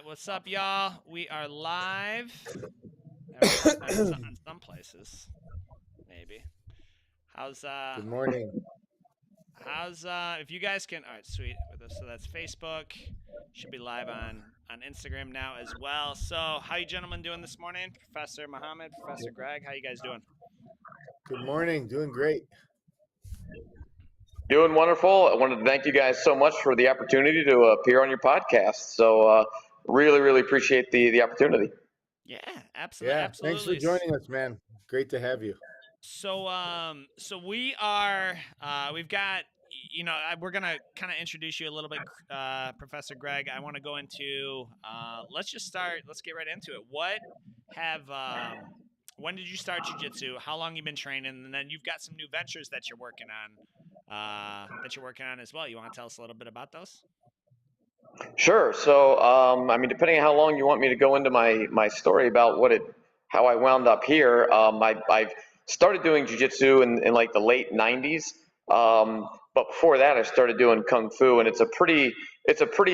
What's up, y'all? We are live. In some places, maybe. How's Good morning. if you guys can? All right, sweet. So that's Facebook. Should be live on Instagram now as well. So how you gentlemen doing this morning? Professor Muhammad, Professor Greg, how you guys doing? Good morning. Doing great. Doing wonderful. I wanted to thank you guys so much for the opportunity to appear on your podcast. So really appreciate the opportunity. Yeah, absolutely. Yeah. Thanks for joining us, man. Great to have you. So we are we've got we're gonna kind of introduce you a little bit, Professor Greg. I want to go into let's get right into it. When did you start jiu-jitsu? How long you been training? And then you've got some new ventures that you're working on as well. You want to tell us a little bit about those? Sure. So depending on how long you want me to go into my story about how I wound up here, I've started doing jiu-jitsu in like the late 90s. But before that, I started doing kung fu, and it's a pretty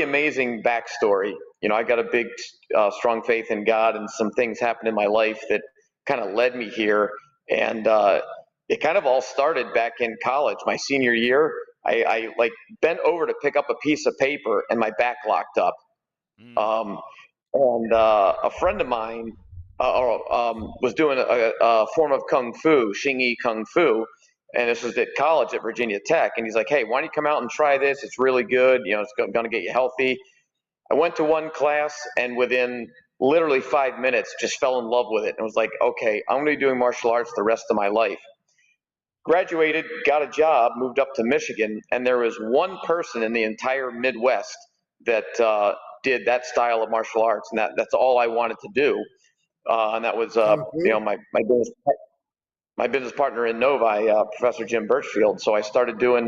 amazing backstory. I got a big, strong faith in God, and some things happened in my life that kind of led me here. And it kind of all started back in college, my senior year. I like bent over to pick up a piece of paper, and my back locked up. And a friend of mine was doing a form of kung fu, Xingyi Kung Fu, and this was at college at Virginia Tech. And he's like, "Hey, why don't you come out and try this? It's really good. It's going to get you healthy." I went to one class, and within literally 5 minutes, just fell in love with it. And was like, "Okay, I'm going to be doing martial arts the rest of my life." Graduated, got a job, moved up to Michigan, and there was one person in the entire Midwest that did that style of martial arts, and that's all I wanted to do. And that was my business partner in Novi, Professor Jim Birchfield. So I started doing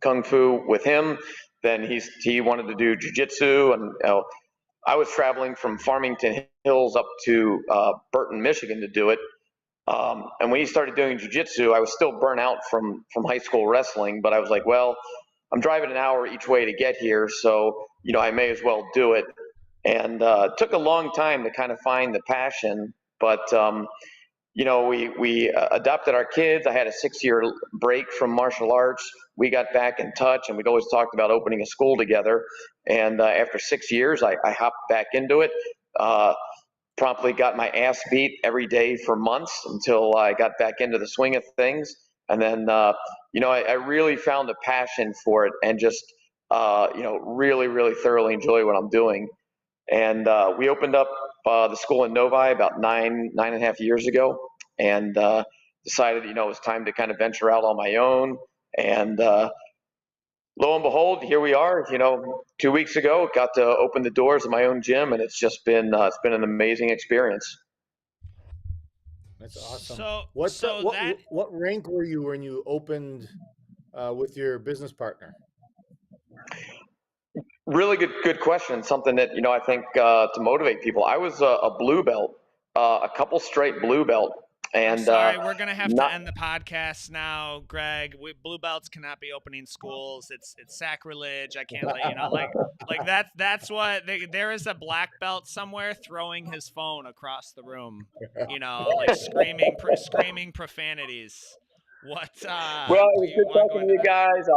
kung fu with him. Then he wanted to do jiu-jitsu, and I was traveling from Farmington Hills up to Burton, Michigan to do it. And when he started doing jiu-jitsu, I was still burnt out from high school wrestling, but I was like, well, I'm driving an hour each way to get here, so I may as well do it. And it took a long time to kind of find the passion, but we adopted our kids. I had a 6-year break from martial arts. We got back in touch, and we'd always talked about opening a school together. And after 6 years, I hopped back into it. Promptly got my ass beat every day for months until I got back into the swing of things. And then, I really found a passion for it, and just, really thoroughly enjoy what I'm doing. And we opened up the school in Novi about nine and a half years ago, and decided, it was time to kind of venture out on my own. And lo and behold, here we are. 2 weeks ago, got to open the doors of my own gym, and it's just been an amazing experience. That's awesome. So what rank were you when you opened with your business partner? Really good question. Something that I think to motivate people. I was a blue belt, a couple straight blue belt. And I'm sorry, we're gonna have to end the podcast now, Greg. Blue belts cannot be opening schools. It's sacrilege. I can't let you know. Like that's what there is a black belt somewhere throwing his phone across the room. Like screaming profanities. What? Well, it was good talking to you guys.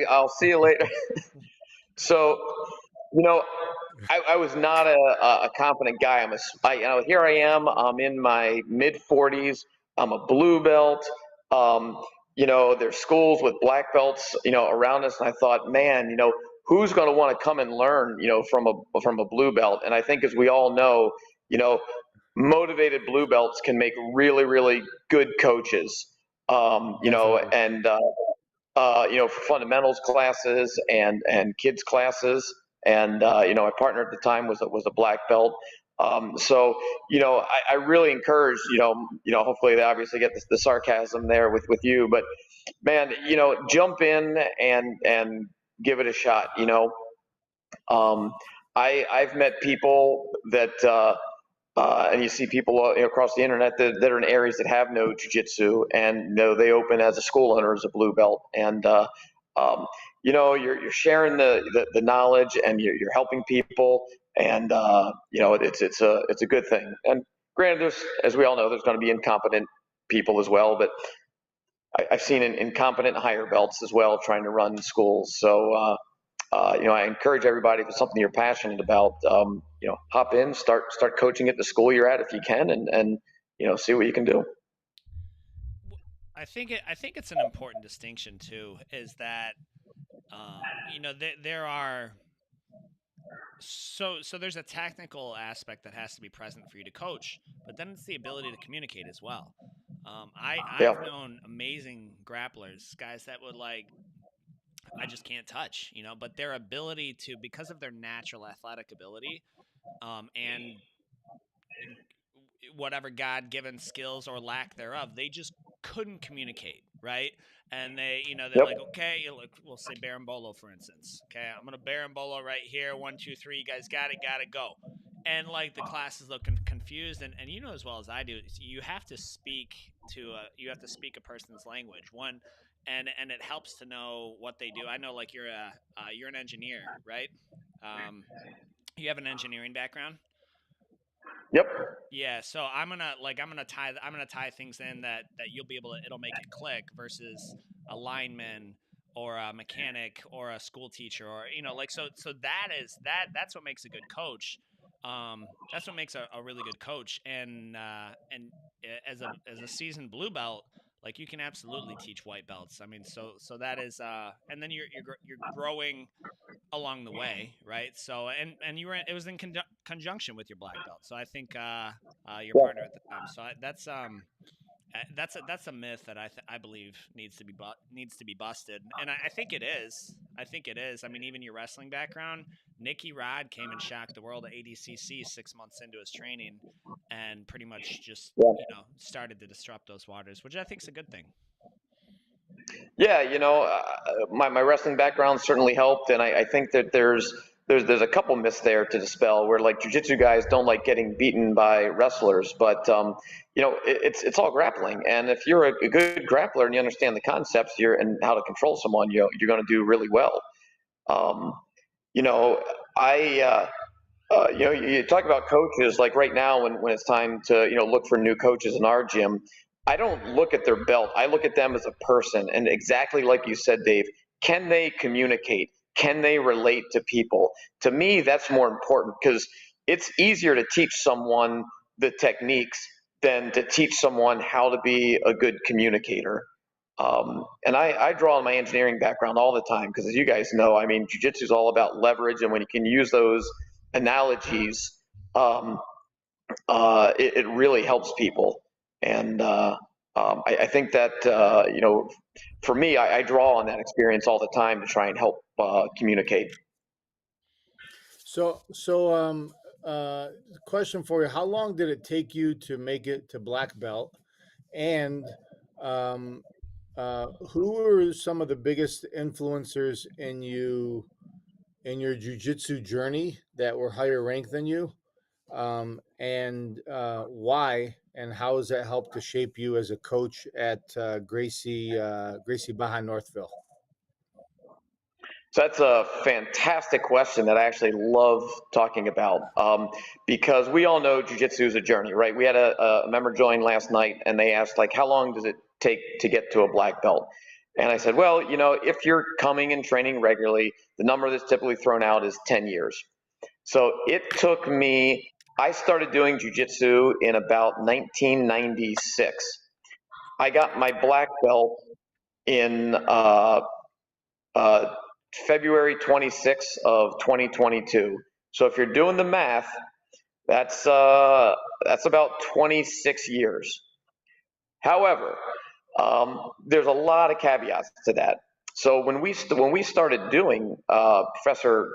I'll see you later. So, I was not a confident guy. Here I am. I'm in my mid 40s. I'm a blue belt. There's schools with black belts, around us, and I thought, man, who's going to want to come and learn, from a blue belt? And I think, as we all know, motivated blue belts can make really good coaches. For fundamentals classes and kids classes. And, my partner at the time was a black belt. So, I really encourage, hopefully they obviously get the sarcasm there with you, but man, jump in and give it a shot. I've met people that, and you see people across the internet that are in areas that have no jiu-jitsu, and they open as a school owner as a blue belt. And You're sharing the knowledge, and you're helping people, and it's a good thing. And granted, as we all know, there's going to be incompetent people as well, but I've seen incompetent higher belts as well trying to run schools. So I encourage everybody, if it's something you're passionate about, hop in, start coaching at the school you're at if you can, and see what you can do. I think it's an important distinction too, is that there are so there's a technical aspect that has to be present for you to coach, but then it's the ability to communicate as well. I've known amazing grapplers, guys that would I just can't touch, but their ability to, because of their natural athletic ability, and whatever God-given skills or lack thereof, they just couldn't communicate, right? And they're like, okay, we'll say Berimbolo, for instance. Okay, I'm gonna Berimbolo right here. 1, 2, 3. You guys got it, go. And the class is looking confused, and as well as I do, you have to speak a person's language. And it helps to know what they do. I know, you're an engineer, right? You have an engineering background. Yep. Yeah, so I'm gonna tie things in that you'll be able to, it'll make it click, versus a lineman or a mechanic or a school teacher, or so that's what makes a good coach. That's what makes a really good coach. And as a seasoned blue belt, you can absolutely teach white belts. I mean, so that is and then you're growing along the way, right? So and it was in conjunction with your black belt. So I think your partner at the time. So that's a myth that I believe needs to be busted, and I think it is. I mean, even your wrestling background, Nicky Rod came and shocked the world at ADCC 6 months into his training, and pretty much just started to disrupt those waters, which I think is a good thing. Yeah, my wrestling background certainly helped, and I think that there's a couple myths there to dispel, where jiu-jitsu guys don't like getting beaten by wrestlers, but it's all grappling, and if you're a good grappler and you understand the concepts and how to control someone, you're going to do really well. You talk about coaches, like right now when it's time to look for new coaches in our gym. I don't look at their belt. I look at them as a person, and exactly like you said, Dave, can they communicate? Can they relate to people? To me, that's more important, because it's easier to teach someone the techniques than to teach someone how to be a good communicator. And I draw on my engineering background all the time, because as you guys know, I mean, jiu-jitsu is all about leverage, and when you can use those analogies, it really helps people. And I think that for me, I draw on that experience all the time to try and help communicate. So question for you: how long did it take you to make it to black belt? And who were some of the biggest influencers in your jiu-jitsu journey that were higher ranked than you? And why, and how has that helped to shape you as a coach at Gracie Barra Northville? So that's a fantastic question that I actually love talking about, because we all know jiu-jitsu is a journey, right? We had a member join last night, and they asked, how long does it take to get to a black belt? And I said, well, if you're coming and training regularly, the number that's typically thrown out is 10 years. So it took me, I started doing jiu-jitsu in about 1996. I got my black belt in February 26th of 2022. So if you're doing the math, that's about 26 years. However, there's a lot of caveats to that. So when we started doing, Professor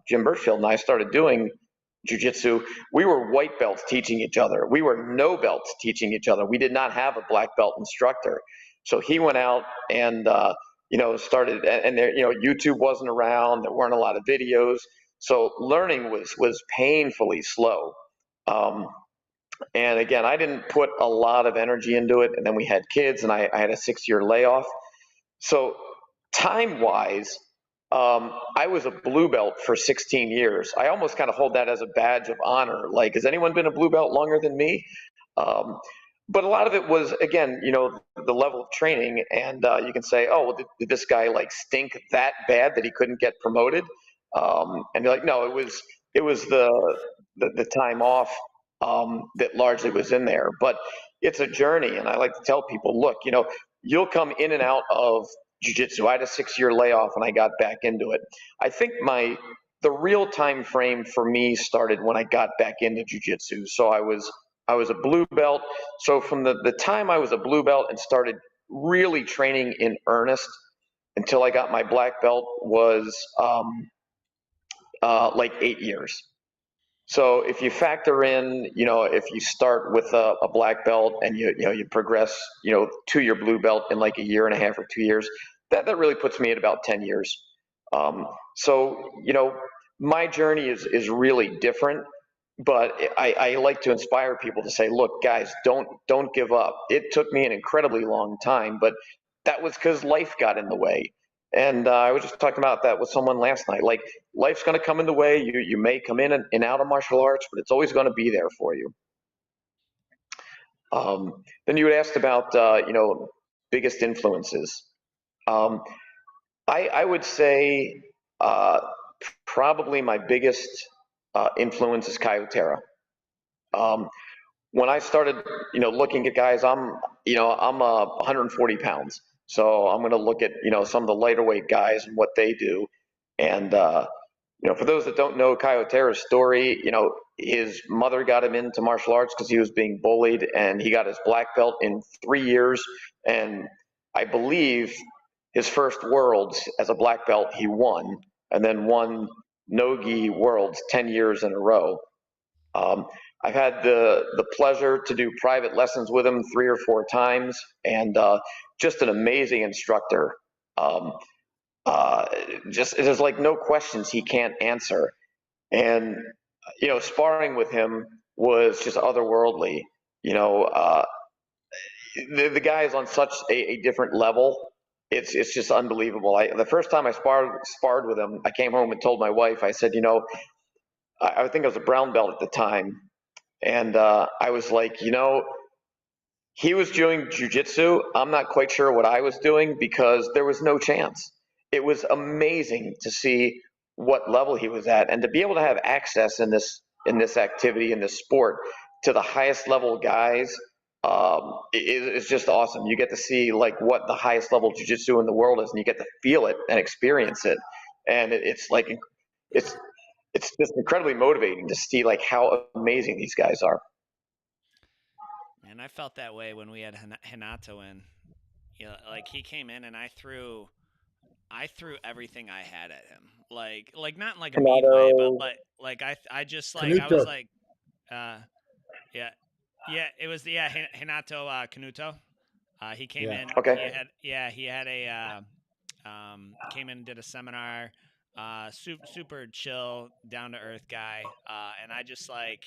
Jim Birchfield and I started doing jiu-jitsu, we were white belts teaching each other. We were no belts teaching each other. We did not have a black belt instructor. So he went out and started, and there, YouTube wasn't around. There weren't a lot of videos. So learning was painfully slow. And again, I didn't put a lot of energy into it. And then we had kids, and I had a 6-year layoff. So Time-wise, I was a blue belt for 16 years. I almost kind of hold that as a badge of honor. Like, has anyone been a blue belt longer than me? Um, but a lot of it was, again, the level of training, and you can say, oh, well, did this guy like stink that bad that he couldn't get promoted? And you're like, no, it was the time off that largely was in there. But it's a journey, and I like to tell people, look, you'll come in and out of jiu-jitsu. I had a 6-year layoff and I got back into it. I think the real time frame for me started when I got back into jiu-jitsu. So I was a blue belt. So from the time I was a blue belt and started really training in earnest until I got my black belt was like 8 years. So if you factor in, if you start with a black belt and you progress, to your blue belt in like a year and a half or 2 years, that really puts me at about 10 years. So my journey is really different, but I like to inspire people to say, look, guys, don't give up. It took me an incredibly long time, but that was because life got in the way. And I was just talking about that with someone last night. Like, life's going to come in the way. You may come in and out of martial arts, but it's always going to be there for you. Then you had asked about, biggest influences. I would say probably my biggest influence is Kyotera. When I started, looking at guys, I'm 140 pounds. So I'm going to look at, some of the lighter weight guys and what they do. And, for those that don't know Kyotera's story, his mother got him into martial arts because he was being bullied, and he got his black belt in 3 years. And I believe his first worlds as a black belt, he won, and then won Nogi worlds 10 years in a row. I've had the pleasure to do private lessons with him 3 or 4 times, and just an amazing instructor. Just there's like no questions he can't answer, and sparring with him was just otherworldly. The guy is on such a different level. It's just unbelievable. The first time I sparred with him, I came home and told my wife. I said, I think I was a brown belt at the time, and I was like, he was doing jiu-jitsu. I'm not quite sure what I was doing because there was no chance. It was amazing to see what level he was at, and to be able to have access in this activity, in this sport, to the highest level guys. It's just awesome. You get to see like what the highest level jiu-jitsu in the world is, and you get to feel it and experience it, and it's just incredibly motivating to see like how amazing these guys are. And I felt that way when we had Hinato in. Like he came in and I threw everything I had at him. Like not in like a mean way, but like I just like Canuto. I was like, yeah, it was Hinato Canuto. He came in. Okay. He had a came in and did a seminar. Super chill, down to earth guy. And I just like,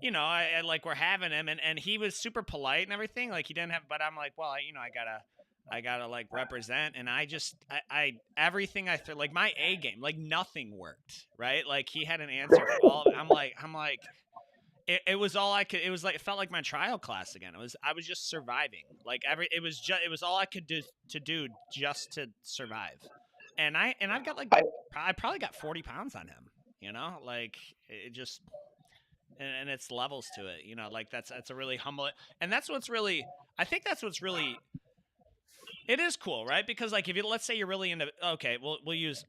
I like we're having him, and he was super polite and everything. Like he didn't have, but I'm like, well, I gotta like represent, and I everything I threw, like my A game, like nothing worked, right? Like he had an answer for all of it. I'm like, it was all I could. It was like it felt like my trial class again. I was just surviving. Like it was all I could do just to survive. And I've got like I probably got 40 pounds on him. Like it just. And it's levels to it, like that's a really humble, and that's what's really, I think that's what's really, it is cool, right? Because like if you, let's say you're really into, okay, we'll use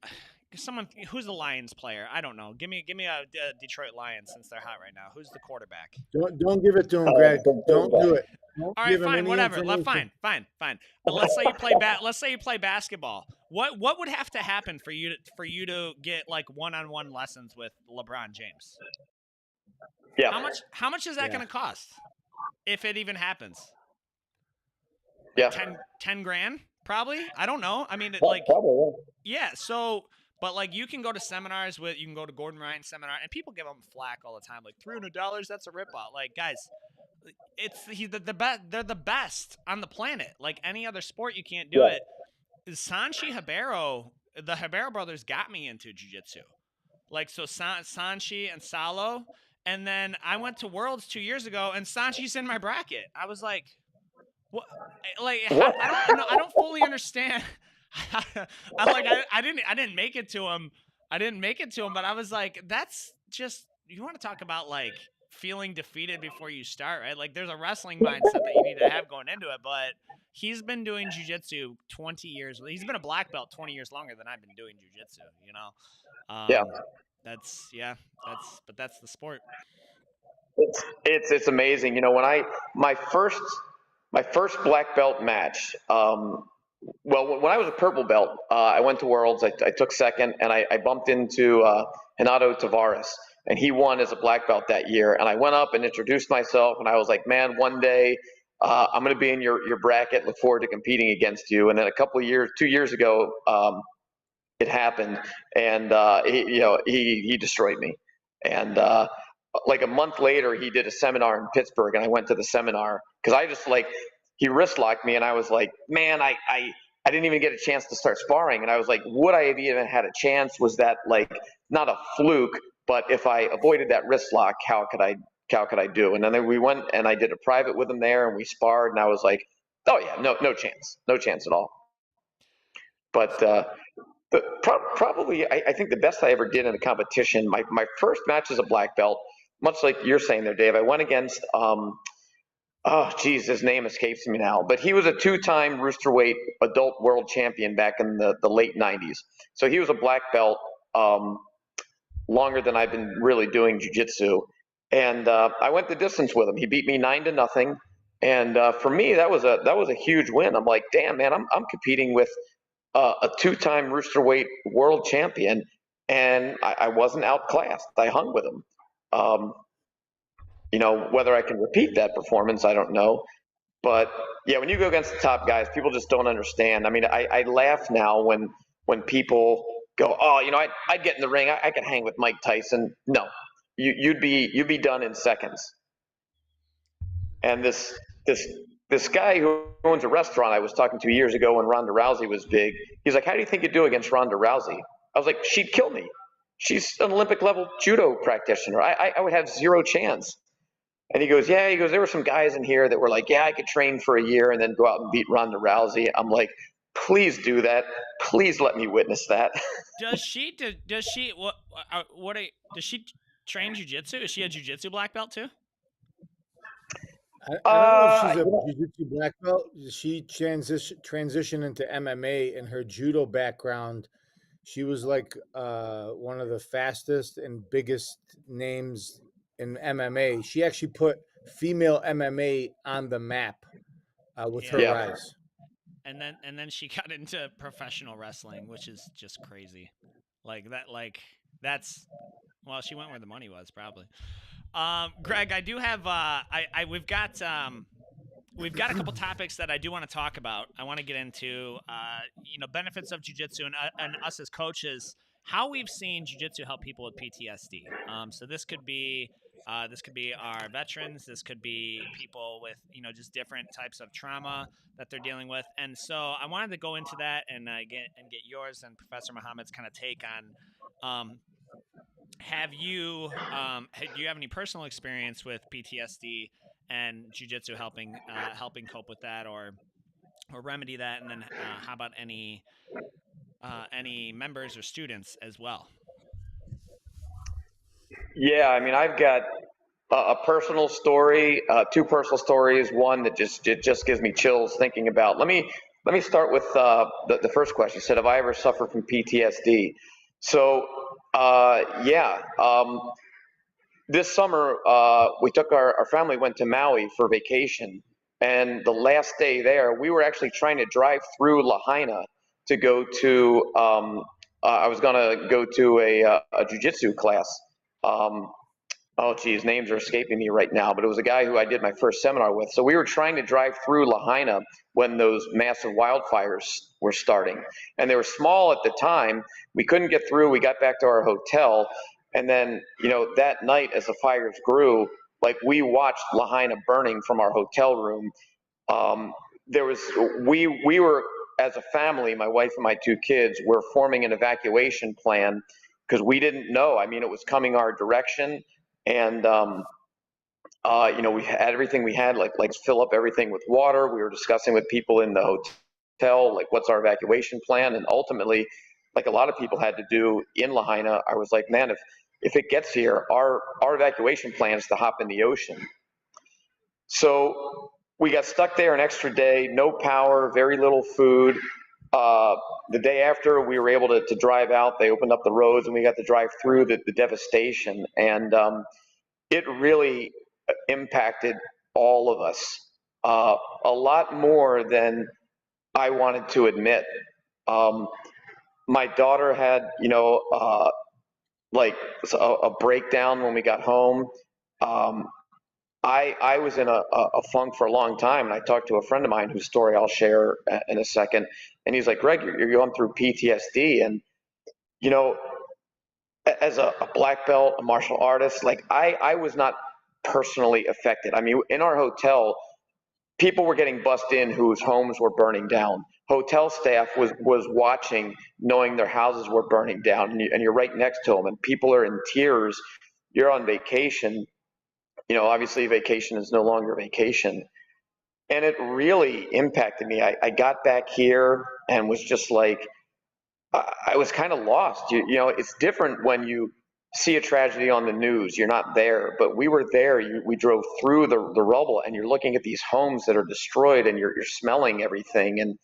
someone who's the Lions player. I don't know. Give me a Detroit Lions since they're hot right now. Who's the quarterback? Don't give it to him, Greg. Don't do it. Don't all right, fine, whatever. Fine. But let's say you play let's say you play basketball. What would have to happen for you to get like one-on-one lessons with LeBron James? Yeah. How much is that going to cost, if it even happens? Yeah. 10 grand, probably. I don't know. I mean, like, probably. Yeah. So, but like, you can go to seminars you can go to Gordon Ryan's seminar, and people give him flack all the time. Like $300, that's a ripoff. Like, guys, they're the best on the planet. Like any other sport, you can't do it. Sanchi Hibero, the Hibero brothers got me into jiu-jitsu. Like, so Sanchi and Salo. And then I went to Worlds 2 years ago, and Sanchi's in my bracket. I was like, what? Like, What? I don't fully understand. I didn't make it to him. I didn't make it to him, but I was like, that's just, you want to talk about like feeling defeated before you start, right? Like, there's a wrestling mindset that you need to have going into it, but he's been doing jiu-jitsu 20 years. He's been a black belt 20 years longer than I've been doing jiu-jitsu, you know? Yeah. That's the sport. It's amazing. You know, when my first black belt match, well, when I was a purple belt, I went to Worlds. I took second, and I bumped into Renato Tavares, and he won as a black belt that year. And I went up and introduced myself, and I was like, man, one day I'm going to be in your bracket. Look forward to competing against you. And then a couple of years, 2 years ago, it happened, and he destroyed me. And like a month later, he did a seminar in Pittsburgh, and I went to the seminar because I just like, he wrist locked me, and I was like, man, I didn't even get a chance to start sparring. And I was like, would I have even had a chance? Was that like not a fluke? But if I avoided that wrist lock, how could I do? And then we went and I did a private with him there, and we sparred, and I was like, oh yeah, no chance at all. But probably, I think the best I ever did in a competition, my first match as a black belt, much like you're saying there, Dave, I went against, his name escapes me now, but he was a 2-time Roosterweight adult world champion back in the late 90s. So he was a black belt longer than I've been really doing jiu-jitsu. And I went the distance with him. He beat me 9-0. And for me, that was a huge win. I'm like, damn, man, I'm competing with a 2-time Roosterweight world champion, and I wasn't outclassed. I hung with him. Whether I can repeat that performance, I don't know. But yeah, when you go against the top guys, people just don't understand. I mean, I laugh now when people go, oh, I'd get in the ring. I could hang with Mike Tyson. No, you'd be done in seconds. And this guy who owns a restaurant I was talking to years ago when Ronda Rousey was big, he's like, how do you think you'd do against Ronda Rousey? I was like, she'd kill me. She's an Olympic level judo practitioner. I would have zero chance. And he goes, there were some guys in here that were like, yeah, I could train for a year and then go out and beat Ronda Rousey. I'm like, please do that. Please let me witness that. Does she train jiu-jitsu? Is she a jiu-jitsu black belt too? I don't know if she's a jiu-jitsu black belt. She transitioned into MMA. In her judo background, she was like one of the fastest and biggest names in MMA. She actually put female MMA on the map with her rise. And then she got into professional wrestling, which is just crazy. She went where the money was, probably. Greg, I do have we've got a couple topics that I do want to talk about. I want to get into benefits of jiu-jitsu and us as coaches, how we've seen jiu-jitsu help people with PTSD. So this could be our veterans. This could be people with just different types of trauma that they're dealing with. And so I wanted to go into that and get yours and Professor Muhammad's kind of take on. Do you have any personal experience with PTSD and jiu-jitsu helping cope with that or remedy that? And then how about any members or students as well? Yeah, I mean, I've got a personal story, 2 personal stories. One that just gives me chills thinking about. Let me start with the first question. You said, have I ever suffered from PTSD? So this summer we took our family went to Maui for vacation, and the last day there, we were actually trying to drive through Lahaina to go to. I was gonna go to a jiu-jitsu class. Names are escaping me right now, but it was a guy who I did my first seminar with. So we were trying to drive through Lahaina when those massive wildfires were starting, and they were small at the time. We couldn't get through. We got back to our hotel, and then that night as the fires grew, like we watched Lahaina burning from our hotel room. We were as a family, my wife and my 2 kids, we're forming an evacuation plan because we didn't know. I mean, it was coming our direction, and we had everything we had, like fill up everything with water. We were discussing with people in the hotel, like, what's our evacuation plan? And ultimately, like a lot of people had to do in Lahaina, I was like, man, if it gets here, our evacuation plan is to hop in the ocean. So we got stuck there an extra day, no power, very little food. The day after, we were able to drive out. They opened up the roads, and we got to drive through the devastation. And it really impacted all of us a lot more than I wanted to admit. My daughter had, like a breakdown when we got home. I was in a funk for a long time, and I talked to a friend of mine whose story I'll share in a second, and he's like, Greg, you're going through PTSD. And, as a black belt, a martial artist, like I was not personally affected. I mean, in our hotel, people were getting bussed in whose homes were burning down. Hotel staff was watching, knowing their houses were burning down, and you're right next to them, and people are in tears. You're on vacation. Obviously vacation is no longer vacation. And it really impacted me. I got back here and was just like, I was kind of lost. It's different when you see a tragedy on the news, you're not there, but we were there. We drove through the rubble, and you're looking at these homes that are destroyed, and you're smelling everything, and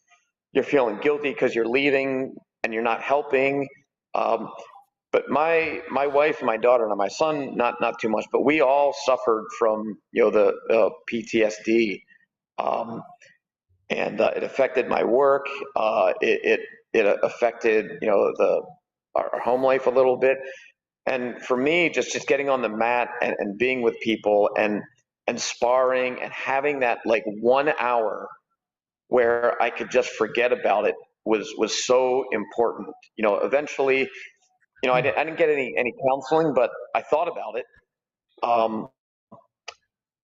you're feeling guilty because you're leaving and you're not helping. But my wife and my daughter and my son, not too much, but we all suffered from the PTSD, and it affected my work. It affected our home life a little bit. And for me, just getting on the mat and being with people and sparring and having that like 1 hour where I could just forget about it was so important. Eventually, I didn't get any counseling, but I thought about it.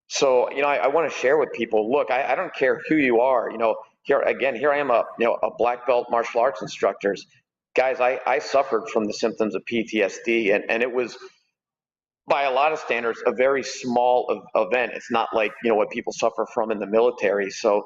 So I want to share with people. Look, I don't care who you are. Here I am, a black belt martial arts instructor. Guys, I suffered from the symptoms of PTSD, and it was, by a lot of standards, a very small event. It's not like what people suffer from in the military. So